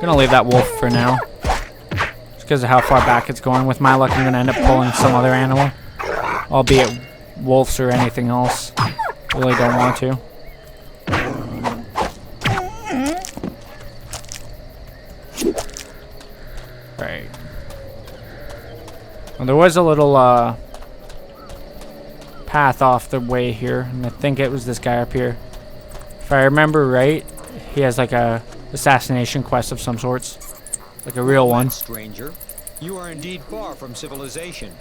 gonna leave that wolf for now. Just because of how far back it's going. With my luck, I'm gonna end up pulling some other animal. Albeit wolves or anything else. Really don't want to. Right. Well, there was a little path off the way here, and I think it was this guy up here. If I remember right, he has like a assassination quest of some sorts. Like a real one. Stranger, you are indeed far from civilization.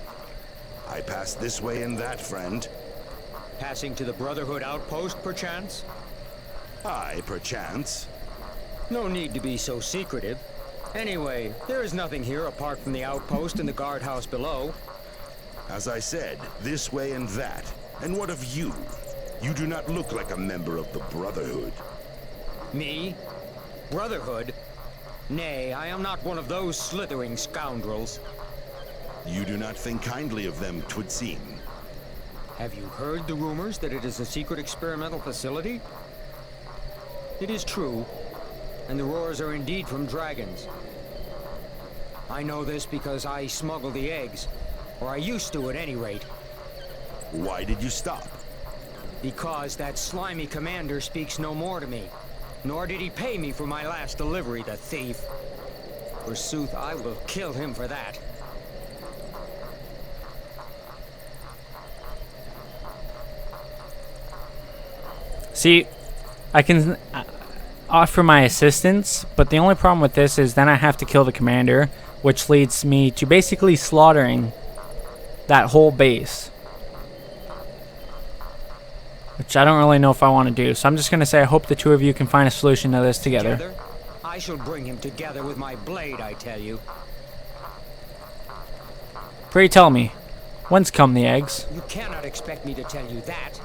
I passed this way and that, friend. Passing to the Brotherhood outpost, perchance? Aye, perchance. No need to be so secretive. Anyway, there is nothing here apart from the outpost and the guardhouse below. As I said, this way and that. And what of you? You do not look like a member of the Brotherhood. Me? Brotherhood? Nay, I am not one of those slithering scoundrels. You do not think kindly of them, 'twould seem. Have you heard the rumors that it is a secret experimental facility? It is true, and the roars are indeed from dragons. I know this because I smuggle the eggs, or I used to at any rate. Why did you stop? Because that slimy commander speaks no more to me, nor did he pay me for my last delivery, the thief. Forsooth, I will kill him for that. See, I can offer my assistance, but the only problem with this is then I have to kill the commander, which leads me to basically slaughtering that whole base. Which I don't really know if I want to do, so I'm just going to say I hope the two of you can find a solution to this together. I shall bring him together with my blade, I tell you. Pray tell me, whence come the eggs? You cannot expect me to tell you that.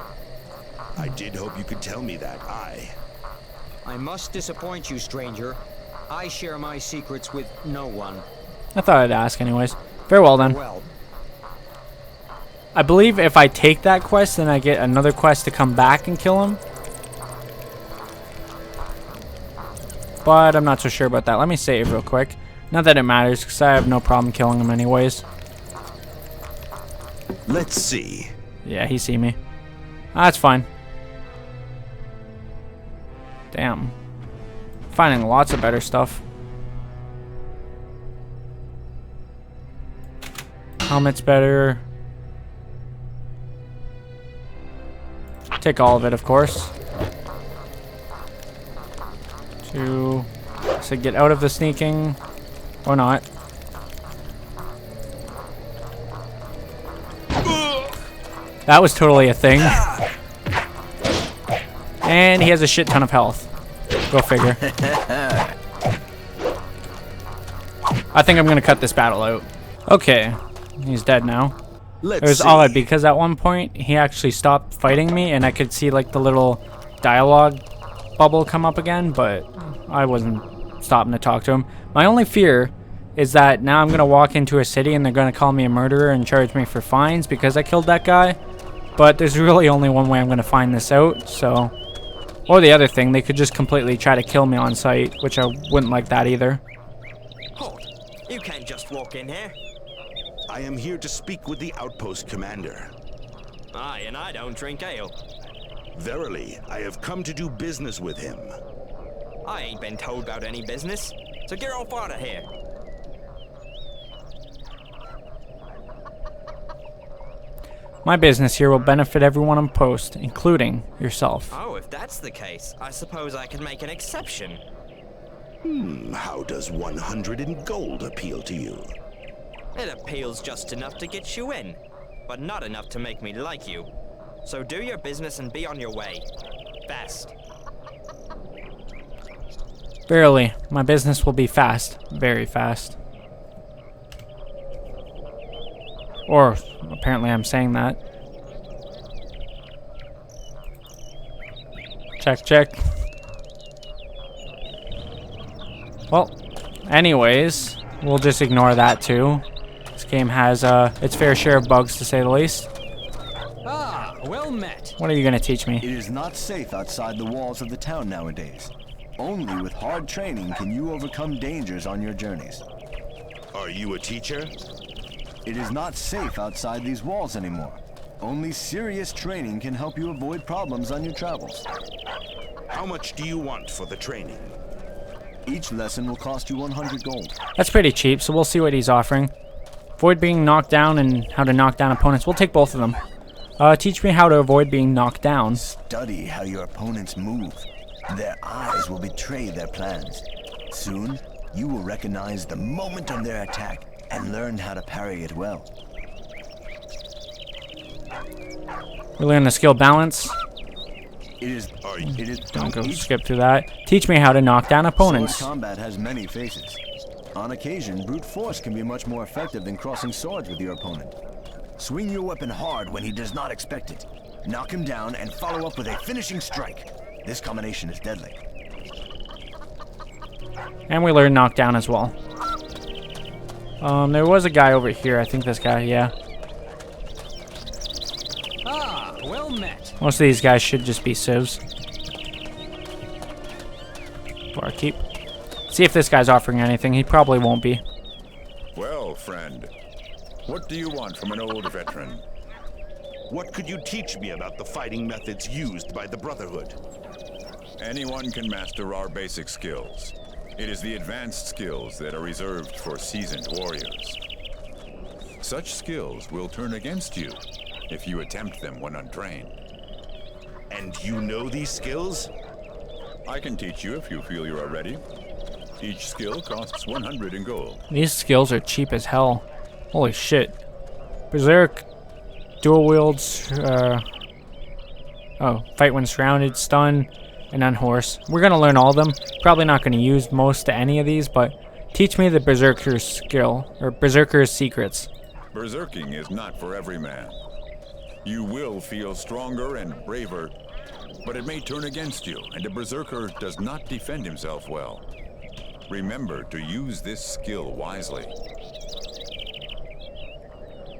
I did hope you could tell me that, aye. I must disappoint you, stranger. I share my secrets with no one. I thought I'd ask anyways. Very well then. Well, I believe if I take that quest, then I get another quest to come back and kill him. But I'm not so sure about that. Let me save real quick. Not that it matters, because I have no problem killing him anyways. Let's see. Yeah, he see me. That's fine. Damn. Finding lots of better stuff. Helmet's better. Take all of it, of course. To get out of the sneaking. Or not. That was totally a thing. And he has a shit ton of health. Go figure. I think I'm going to cut this battle out. Okay. He's dead now. It was odd because at one point he actually stopped fighting me and I could see like the little dialogue bubble come up again, but I wasn't stopping to talk to him. My only fear is that now I'm going to walk into a city and they're going to call me a murderer and charge me for fines because I killed that guy. But there's really only one way I'm going to find this out, so... Or the other thing, they could just completely try to kill me on sight, which I wouldn't like that either. Hold. You can't just walk in here. I am here to speak with the outpost commander. Aye, and I don't drink ale. Verily, I have come to do business with him. I ain't been told about any business, so get off out of here. My business here will benefit everyone on post, including yourself. Oh, if that's the case, I suppose I can make an exception. How does 100 in gold appeal to you? It appeals just enough to get you in, but not enough to make me like you. So do your business and be on your way. Fast. Verily, my business will be fast. Very fast. Or, apparently I'm saying that. Check, check. Well, anyways, we'll just ignore that too. This game has its fair share of bugs, to say the least. Ah, well met. What are you going to teach me? It is not safe outside the walls of the town nowadays. Only with hard training can you overcome dangers on your journeys. Are you a teacher? It is not safe outside these walls anymore. Only serious training can help you avoid problems on your travels. How much do you want for the training? Each lesson will cost you 100 gold. That's pretty cheap, so we'll see what he's offering. Avoid being knocked down and how to knock down opponents. We'll take both of them. Teach me how to avoid being knocked down. Study how your opponents move. Their eyes will betray their plans. Soon, you will recognize the moment of their attack and learn how to parry it well. We learn the skill balance. It is. Don't go skip through that. Teach me how to knock down opponents. Sword combat has many faces. On occasion, brute force can be much more effective than crossing swords with your opponent. Swing your weapon hard when he does not expect it. Knock him down and follow up with a finishing strike. This combination is deadly. And we learn knockdown as well. There was a guy over here. I think this guy, yeah. Ah, well met. Most of these guys should just be civs. Barkeep. See if this guy's offering anything. He probably won't be. Well, friend, what do you want from an old veteran? What could you teach me about the fighting methods used by the Brotherhood? Anyone can master our basic skills. It is the advanced skills that are reserved for seasoned warriors. Such skills will turn against you if you attempt them when untrained. And you know these skills? I can teach you if you feel you are ready. Each skill costs 100 in gold. These skills are cheap as hell. Holy shit. Berserk. Dual wields. Fight when surrounded. Stun. And unhorse. We're going to learn all of them. Probably not going to use most to any of these, but teach me the Berserker's skill. Or Berserker's secrets. Berserking is not for every man. You will feel stronger and braver, but it may turn against you, and a Berserker does not defend himself well. Remember to use this skill wisely.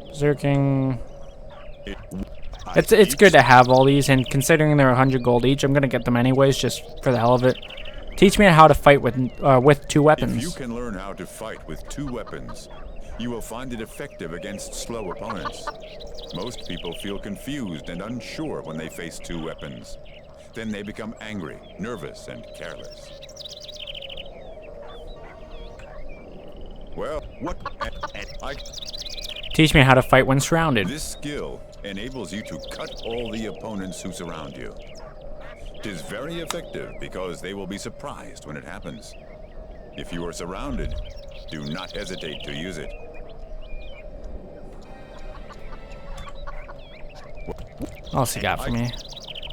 Berserking. It's good to have all these, and considering they're 100 gold each, I'm gonna get them anyways, just for the hell of it. Teach me how to fight with two weapons. If you can learn how to fight with two weapons, you will find it effective against slow opponents. Most people feel confused and unsure when they face two weapons. Then they become angry, nervous, and careless. Well, Teach me how to fight when surrounded. This skill enables you to cut all the opponents who surround you. It is very effective because they will be surprised when it happens. If you are surrounded, do not hesitate to use it. What else you got for me?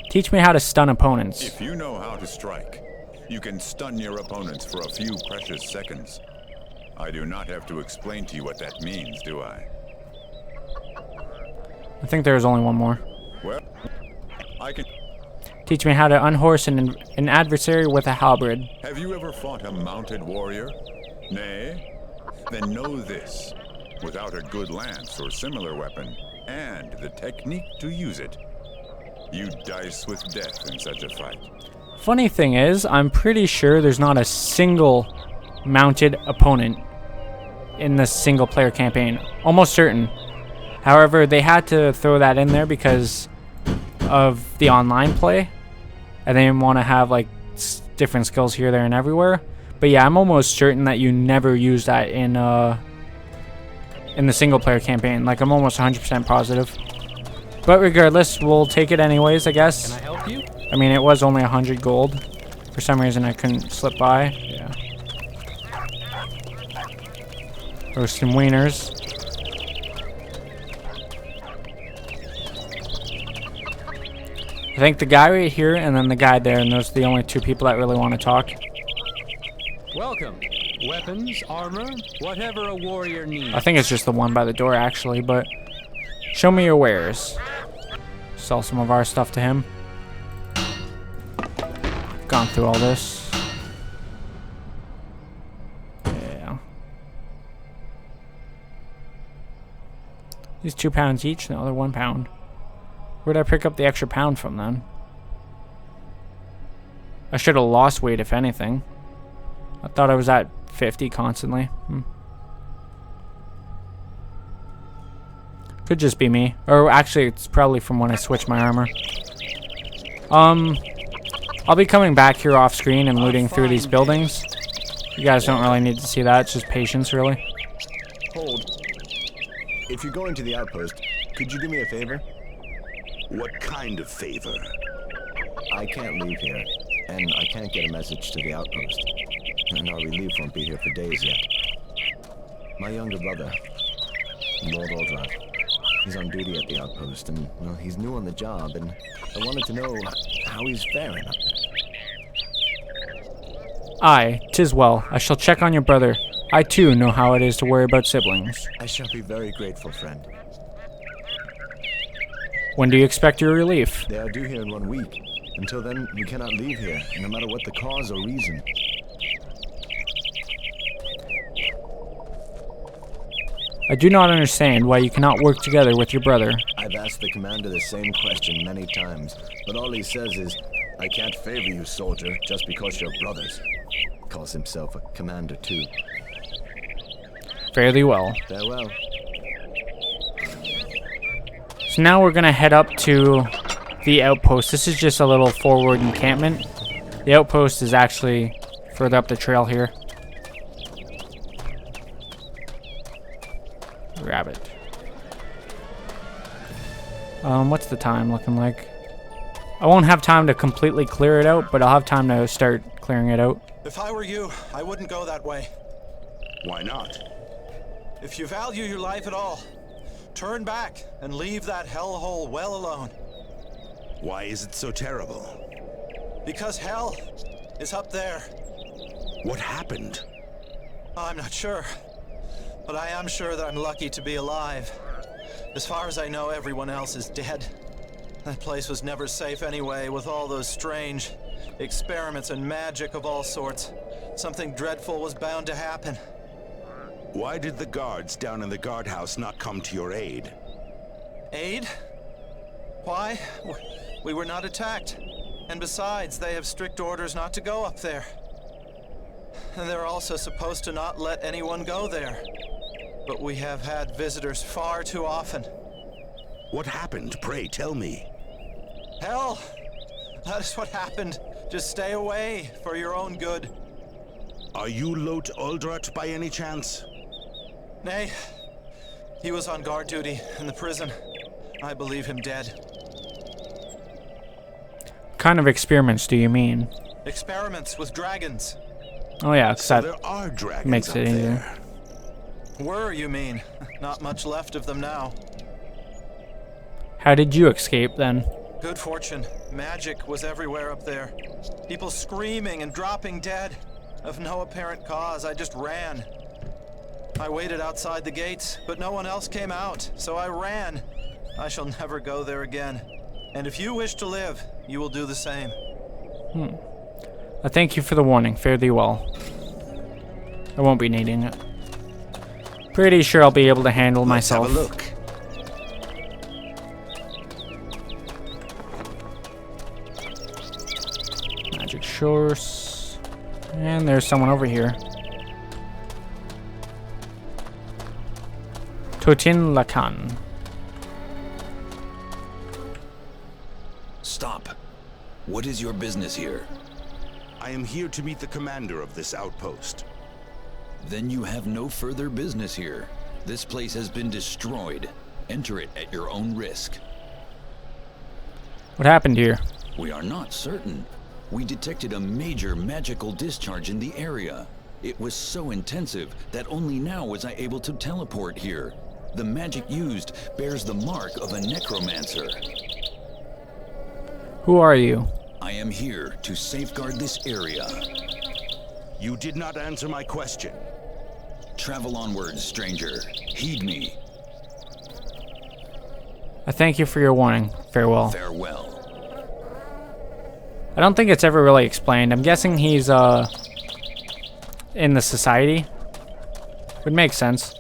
Teach me how to stun opponents. If you know how to strike, you can stun your opponents for a few precious seconds. I do not have to explain to you what that means, do I? I think there's only one more. Well, I can... Teach me how to unhorse an adversary with a halberd. Have you ever fought a mounted warrior? Nay? Then know this. Without a good lance or similar weapon, and the technique to use it, you dice with death in such a fight. Funny thing is, I'm pretty sure there's not a single mounted opponent in this single player campaign. Almost certain. However, they had to throw that in there because of the online play, and they didn't want to have like different skills here, there, and everywhere. But yeah, I'm almost certain that you never use that in the single player campaign. Like, I'm almost 100% positive. But regardless, we'll take it anyways, I guess. Can I help you? I mean, it was only 100 gold. For some reason, I couldn't slip by. Yeah. Roast some wieners. I think the guy right here and then the guy there, and those are the only two people that really want to talk. Welcome. Weapons, armor, whatever a warrior needs. I think it's just the one by the door, actually, but show me your wares. Sell some of our stuff to him. Gone through all this. Yeah. These £2 each? No, they're £1. Where'd I pick up the extra pound from then? I should have lost weight, if anything. I thought I was at 50 constantly. Could just be me. Or actually, it's probably from when I switched my armor. I'll be coming back here off screen and looting through these buildings. You guys don't really need to see that. It's just patience, really. Hold. If you're going to the outpost, could you do me a favor? What kind of favor? I can't leave here, and I can't get a message to the outpost. And our relief won't be here for days yet. My younger brother, Lord Aldrat, he's on duty at the outpost, and, well, he's new on the job, and I wanted to know how he's faring up there. Aye, 'tis well. I shall check on your brother. I too know how it is to worry about siblings. I shall be very grateful, friend. When do you expect your relief? They are due here in 1 week. Until then, we cannot leave here, no matter what the cause or reason. I do not understand why you cannot work together with your brother. I've asked the commander the same question many times, but all he says is, I can't favor you, soldier, just because you're brothers. Calls himself a commander, too. Fare thee well. Farewell. So now we're gonna head up to the outpost. This is just a little forward encampment. The outpost is actually further up the trail here. Grab it. What's the time looking like? I won't have time to completely clear it out, but I'll have time to start clearing it out. If I were you, I wouldn't go that way. Why not? If you value your life at all, turn back and leave that hellhole well alone. Why is it so terrible? Because hell is up there. What happened? I'm not sure, but I am sure that I'm lucky to be alive. As far as I know, everyone else is dead. That place was never safe anyway, with all those strange experiments and magic of all sorts. Something dreadful was bound to happen. Why did the guards down in the guardhouse not come to your aid? Aid? Why? We were not attacked. And besides, they have strict orders not to go up there. And they're also supposed to not let anyone go there. But we have had visitors far too often. What happened? Pray, tell me. Hell! That is what happened. Just stay away for your own good. Are you Lot Aldrat by any chance? Nay. He was on guard duty in the prison. I believe him dead. What kind of experiments do you mean? Experiments with dragons. Oh yeah, 'cause So that there are dragons makes up it easier. there. Were, you mean? Not much left of them now. How did you escape then? Good fortune. Magic was everywhere up there. People screaming and dropping dead. Of no apparent cause, I just ran. I waited outside the gates, but no one else came out, so I ran. I shall never go there again. And if you wish to live, you will do the same. I thank you for the warning. Fare thee well. I won't be needing it. Pretty sure I'll be able to handle myself. Let's have a look. Magic source. And there's someone over here. Totin Lakan. Stop. What is your business here? I am here to meet the commander of this outpost. Then you have no further business here. This place has been destroyed. Enter it at your own risk. What happened here? We are not certain. We detected a major magical discharge in the area. It was so intensive that only now was I able to teleport here. The magic used bears the mark of a necromancer. Who are you? I am here to safeguard this area. You did not answer my question. Travel onwards, stranger. Heed me. I thank you for your warning. Farewell. Farewell. I don't think it's ever really explained. I'm guessing he's in the society. Would make sense.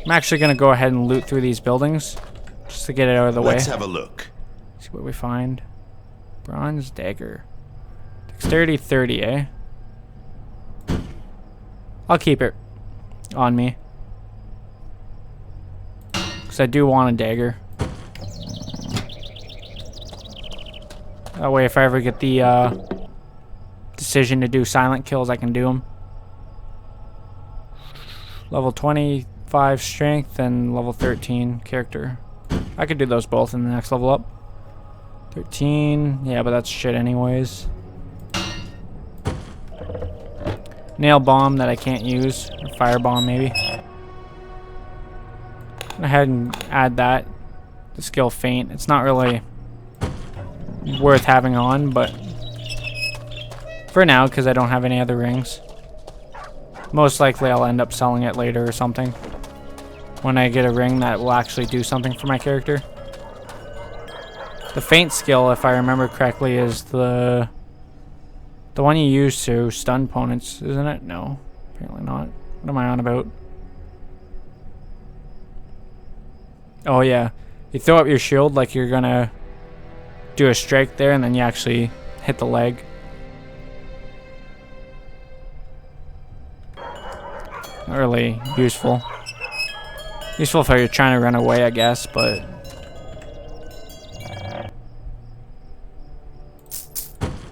I'm actually gonna go ahead and loot through these buildings just to get it out of the way. Let's have a look. See what we find. Bronze dagger. Dexterity 30, eh? I'll keep it on me. Because I do want a dagger. That way if I ever get the decision to do silent kills, I can do them. Level 25 strength and level 13 character. I could do those both in the next level up. 13, yeah, but that's shit anyways. Nail bomb that I can't use, or fire bomb maybe. Go ahead and add that. The skill feint. It's not really worth having on, but for now, because I don't have any other rings. Most likely I'll end up selling it later or something. When I get a ring that will actually do something for my character. The feint skill, if I remember correctly, is the one you use to stun opponents, isn't it? No, apparently not. What am I on about? Oh yeah, you throw up your shield like you're gonna do a strike there, and then you actually hit the leg. Not really useful. Useful if you're trying to run away, I guess, but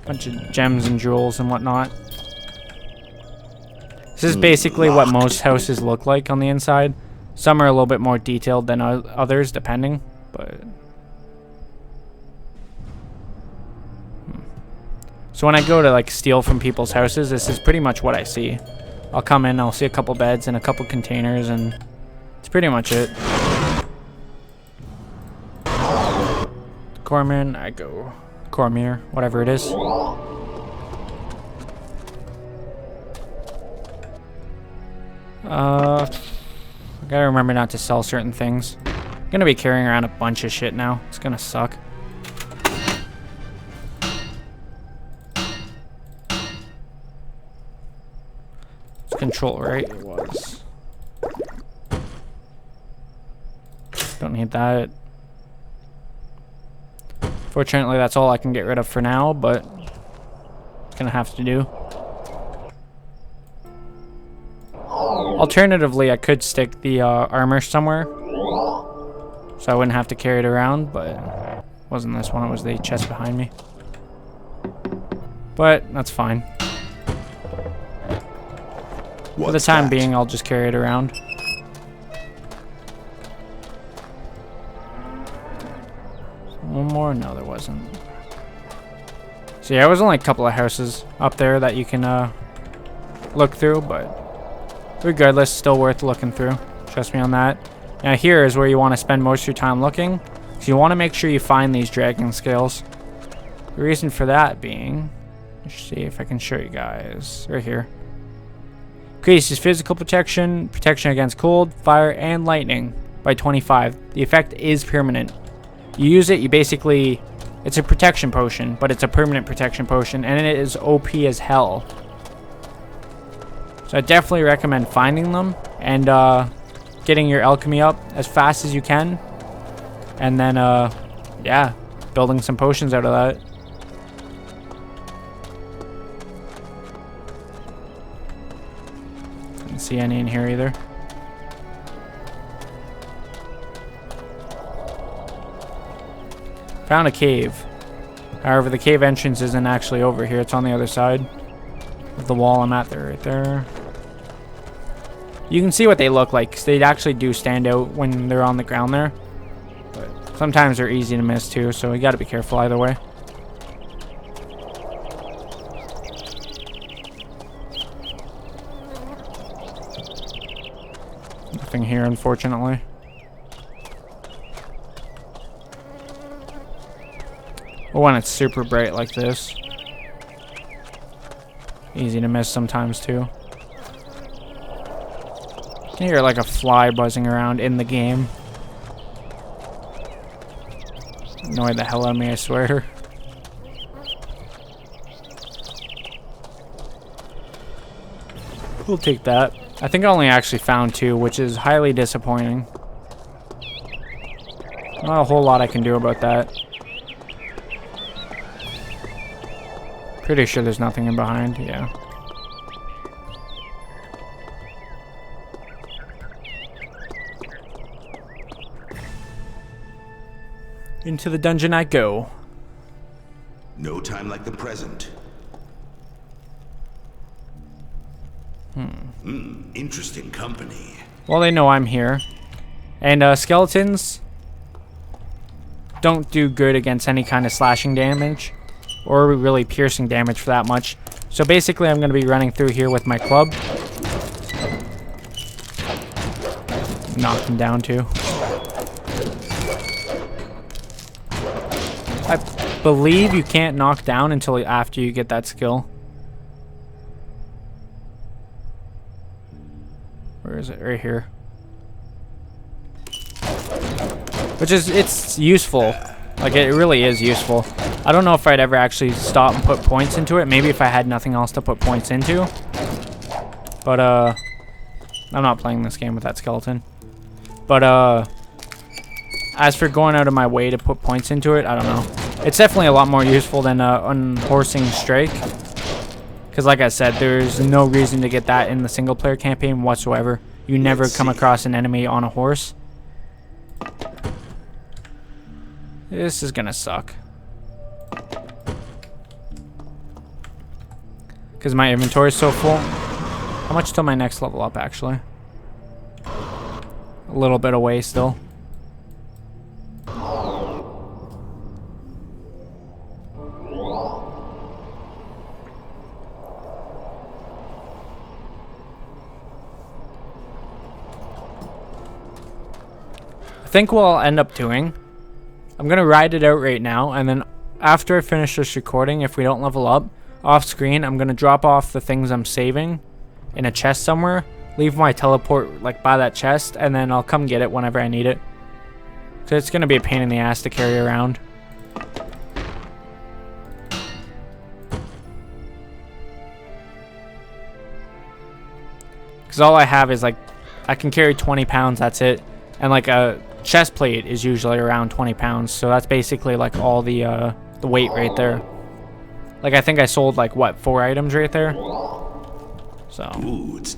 bunch of gems and jewels and whatnot. This is basically what most houses look like on the inside. Some are a little bit more detailed than others, depending, but so when I go to like steal from people's houses, this is pretty much what I see. I'll come in, I'll see a couple beds and a couple containers, and it's pretty much it. Corman, I go. Cormier, whatever it is. I gotta remember not to sell certain things. I'm gonna be carrying around a bunch of shit now. It's gonna suck. It's control, right? It was. Don't need that. Fortunately, that's all I can get rid of for now, but it's gonna have to do. Alternatively, I could stick the armor somewhere, so I wouldn't have to carry it around, but it wasn't this one, it was the chest behind me. But that's fine. For the time being, I'll just carry it around. One more? No, there wasn't. So yeah, it was only a couple of houses up there that you can look through, but regardless, still worth looking through. Trust me on that. Now here is where you want to spend most of your time looking. So you want to make sure you find these dragon scales. The reason for that being, let's see if I can show you guys. Right here. Increases physical protection, protection against cold, fire, and lightning by 25. The effect is permanent. You use it, you basically, it's a protection potion, but it's a permanent protection potion, and it is OP as hell. So I definitely recommend finding them and getting your alchemy up as fast as you can, and then yeah, building some potions out of that. Didn't see any in here either. Found a cave. However, the cave entrance isn't actually over here. It's on the other side of the wall I'm at there, right there. You can see what they look like, because they actually do stand out when they're on the ground there. But sometimes they're easy to miss too, so you gotta be careful either way. Nothing here, unfortunately. Or when it's super bright like this. Easy to miss sometimes too. You can hear like a fly buzzing around in the game. Annoyed the hell out of me, I swear. We'll take that. I think I only actually found 2, which is highly disappointing. Not a whole lot I can do about that. Pretty sure there's nothing in behind, yeah. Into the dungeon I go. No time like the present. Interesting company. Well, they know I'm here. And skeletons don't do good against any kind of slashing damage. Or really piercing damage for that much. So basically I'm going to be running through here with my club. Knock them down too. I believe you can't knock down until after you get that skill. Where is it? Right here. Which is, it's useful. Like, it really is useful. I don't know if I'd ever actually stop and put points into it. Maybe if I had nothing else to put points into. But, I'm not playing this game with that skeleton. But, as for going out of my way to put points into it, I don't know. It's definitely a lot more useful than unhorsing Strake. Because like I said, there's no reason to get that in the single player campaign whatsoever. You never come across an enemy on a horse. This is gonna suck. Because my inventory is so full. How much till my next level up, actually? A little bit away still. I think what I'll end up doing, I'm gonna ride it out right now, and then after I finish this recording, if we don't level up, off screen, I'm gonna drop off the things I'm saving in a chest somewhere, leave my teleport like by that chest, and then I'll come get it whenever I need it. So it's gonna be a pain in the ass to carry around. Because all I have is like, I can carry 20 pounds, that's it. And like a chest plate is usually around 20 pounds. So that's basically like all the weight right there. Like I think I sold like, what, 4 items right there? So. Ooh, it's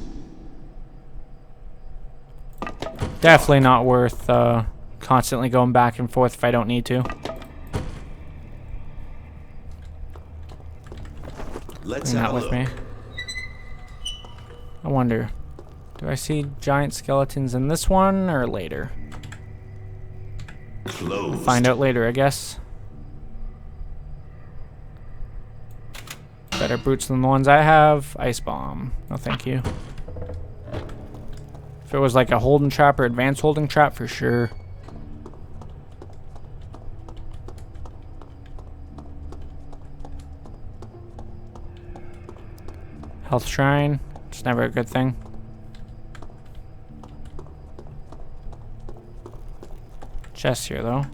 definitely not worth constantly going back and forth if I don't need to. Let's Bring have that a with look. me. I wonder, do I see giant skeletons in this one or later? Closed. Find out later, I guess. Better boots than the ones I have. Ice bomb. No, thank you. If it was like a holding trap or advanced holding trap, for sure. Health shrine. It's never a good thing. Chest here, though.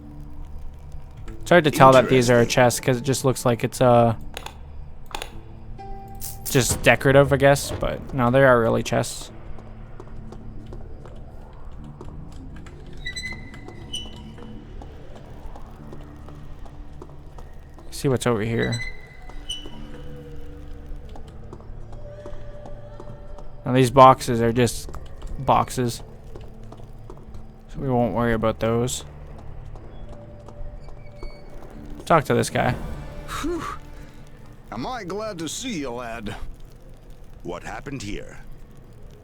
It's hard to tell that these are a chest because it just looks like it's just decorative, I guess. But no, they are really chests. See what's over here. Now these boxes are just boxes, so we won't worry about those. Talk to this guy. Whew. Am I glad to see you, lad? What happened here?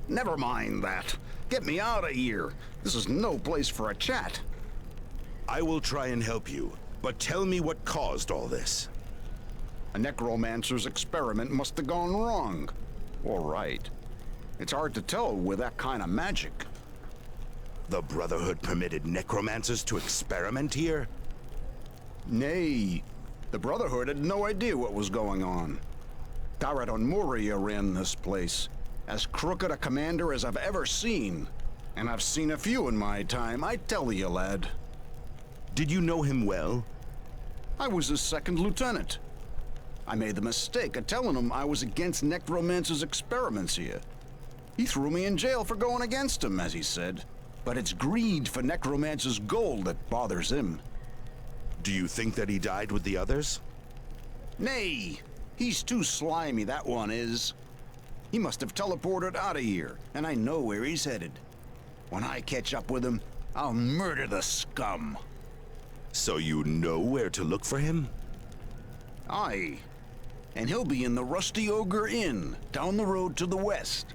Never mind that. Get me out of here. This is no place for a chat. I will try and help you, but tell me what caused all this. A necromancer's experiment must have gone wrong. All right. It's hard to tell with that kind of magic. The Brotherhood permitted necromancers to experiment here? Nay, the Brotherhood had no idea what was going on. Taradon Muria ran this place. As crooked a commander as I've ever seen. And I've seen a few in my time, I tell you, lad. Did you know him well? I was his second lieutenant. I made the mistake of telling him I was against necromancer's experiments here. He threw me in jail for going against him, as he said. But it's greed for necromancer's gold that bothers him. Do you think that he died with the others? Nay, He's too slimy, that one is. He must have teleported out of here, and I know where he's headed. When I catch up with him, I'll murder the scum. So you know where to look for him? Aye. And he'll be in the Rusty Ogre Inn, down the road to the west.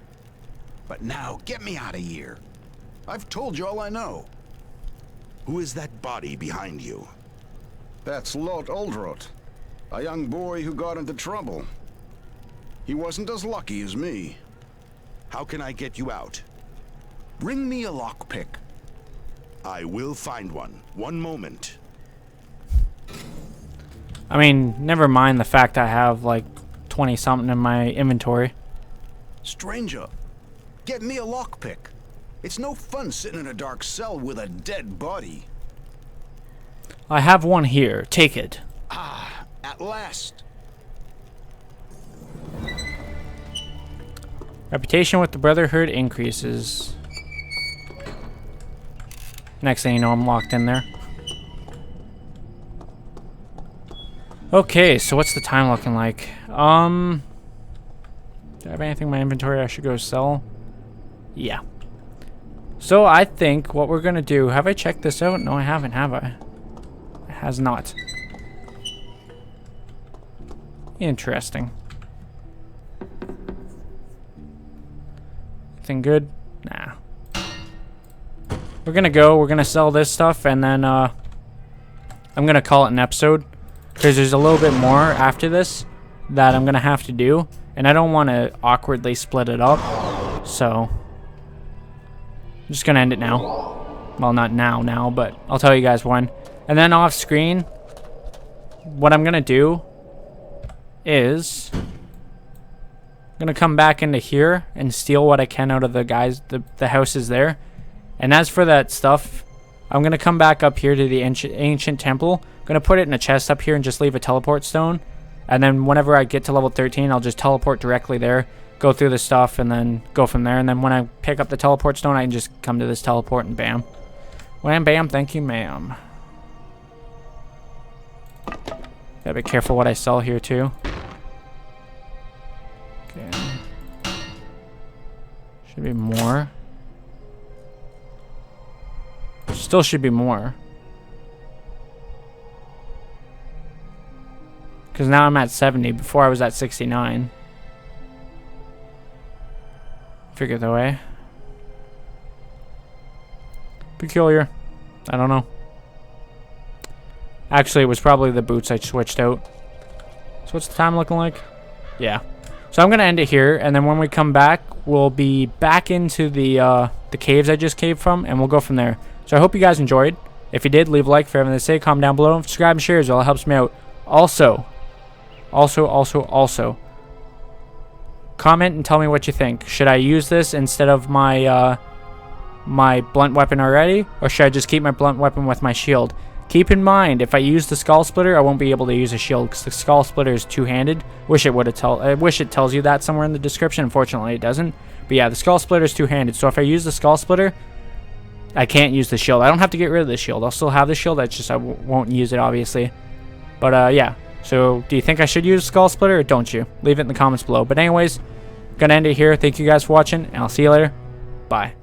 But now, get me out of here. I've told you all I know. Who is that body behind you? That's Lot Uldrot, a young boy who got into trouble. He wasn't as lucky as me. How can I get you out? Bring me a lockpick. I will find one. One moment. I mean, never mind the fact I have like 20 something in my inventory. Stranger, get me a lockpick. It's no fun sitting in a dark cell with a dead body. I have one here. Take it. Ah, at last. Reputation with the Brotherhood increases. Next thing you know, I'm locked in there. Okay, so what's the time looking like? Do I have anything in my inventory I should go sell? Yeah. So I think what we're gonna do, have I checked this out? No, I haven't, have I? It has not. Interesting. Anything good? Nah. We're gonna sell this stuff, and then I'm gonna call it an episode, because there's a little bit more after this that I'm gonna have to do, and I don't want to awkwardly split it up, so I'm just gonna end it now. Well, not now, but I'll tell you guys when. And then off screen, what I'm gonna do is I'm gonna come back into here and steal what I can out of the guys, the houses there. And as for that stuff, I'm gonna come back up here to the ancient temple. I'm gonna put it in a chest up here and just leave a teleport stone. And then whenever I get to level 13, I'll just teleport directly there, go through the stuff, and then go from there. And then when I pick up the teleport stone, I can just come to this teleport and bam. Wham bam, thank you ma'am. Gotta be careful what I sell here too. Okay. Should be more. Still should be more. Because now I'm at 70. Before I was at 69. Figure the way. Peculiar. I don't know. Actually, it was probably the boots I switched out. So what's the time looking like? Yeah. So I'm going to end it here. And then when we come back, we'll be back into the caves I just caved from. And we'll go from there. So I hope you guys enjoyed. If you did, leave a like for everything to say. Comment down below. Subscribe and share as well. It helps me out. Also, comment and tell me what you think. Should I use this instead of my my blunt weapon already? Or should I just keep my blunt weapon with my shield? Keep in mind, if I use the Skull Splitter, I won't be able to use a shield because the Skull Splitter is two-handed. I wish it tells you that somewhere in the description. Unfortunately, it doesn't. But yeah, the Skull Splitter is two-handed. So if I use the Skull Splitter, I can't use the shield. I don't have to get rid of the shield. I'll still have the shield. That's just I won't use it, obviously. But yeah. So do you think I should use Skull Splitter or don't you? Leave it in the comments below. But anyways, gonna end it here. Thank you guys for watching, and I'll see you later. Bye.